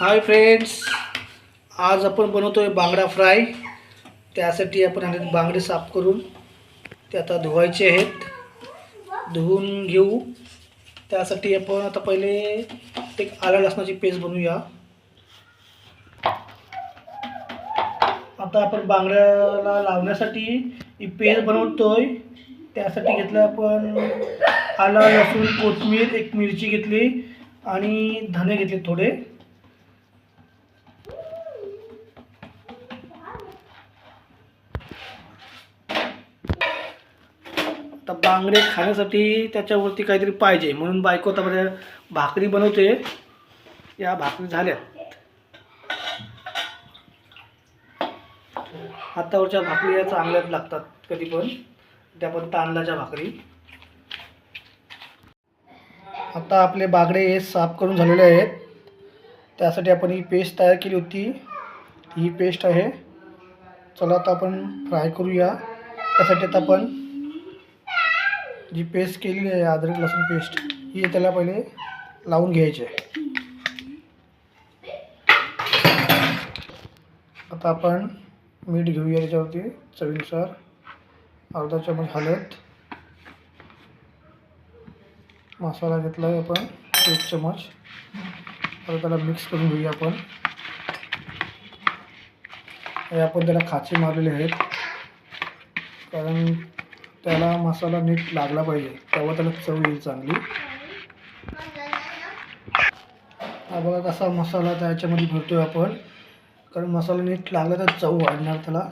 Hi friends, आज आपण बनवतोय बांगडा फ्राय। त्यासाठी आपण आणले बांगडे साफ करून ते आता धुवायचे आहेत। धुवून घेऊ। त्यासाठी आपण आता पहिले एक आलं लसणाची पेस्ट बनवूया। आता आपण बांगड्याला लावण्यासाठी ही पेस्ट बनवतोय। त्यासाठी घेतलं आपण आलं, लसूण, कोथिंबीर, एक मिरची घेतली आणि धने घेतले थोडे। आता बांगडे खाण्यासाठी त्याच्यावरती काहीतरी पाहिजे, म्हणून बायको आता भाकरी बनवते। या भाकरी झाल्या। हातावरच्या भाकरी या चांगल्याच लागतात कधी पण, त्या पण तांदळाच्या भाकरी। आता आपले बांगडे साफ करून झालेले आहेत। त्यासाठी आपण ही पेस्ट तयार केली होती, ही पेस्ट आहे। चला आता आपण फ्राय करूया। त्यासाठी आता आपण जी पेस्ट केलेली आहे अद्रक लसूण पेस्ट, ही त्याला पहिले लावून घ्यायची आहे। आता आपण मीठ घेऊया त्याच्यावरती चवीनुसार, अर्धा चमच हळद, मसाला घेतला आहे आपण 1 चमच। आता त्याला मिक्स करून घेऊया आपण। हे आपण त्याला खाचे मारलेले आहेत, कारण त्याला मसाला नीट लागला पाहिजे, तेव्हा त्याला चव येईल चांगली। हा बघा कसा मसाला त्याच्यामध्ये भरतोय आपण, कारण मसाला नीट लागला तर चव वाढणार त्याला।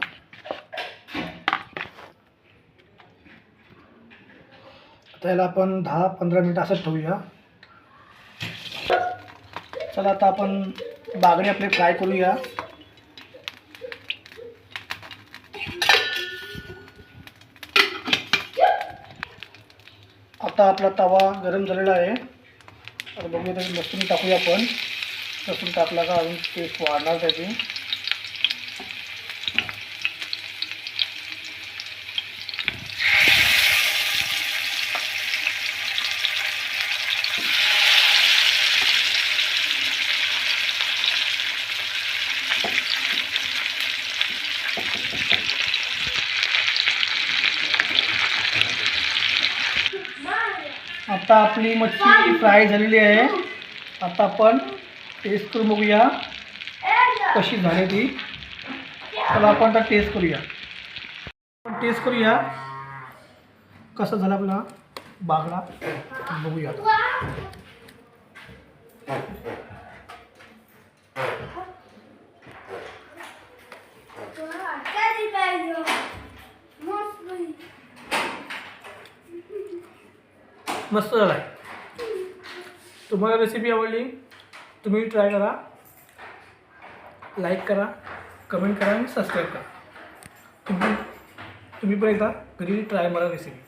त्याला आपण 10-15 मिनिट असं ठेवूया। चला आता आपण बांगडे आपले फ्राय करूया। आता आपला तवा गरम झालेला आहे। आता बघूया त्यात लसूण टाकूया आपण। लसूण टाकला का अजून टेस्ट वाढणार त्याची। आता आपली मच्छी फ्राय झालेली आहे। आता आपण टेस्ट करून बघूया कशी झाली ती। चला आपण आता टेस्ट करूया। कसा झाला आपला बांगडा बघूया। मस्त झाला आहे। तुम्हाला रेसिपी आवडली तुम्ही ट्राय करा, लाईक करा, कमेंट करा आणि सबस्क्राईब करा। तुम्ही पण एकदा घरी ट्राय मारा रेसिपी।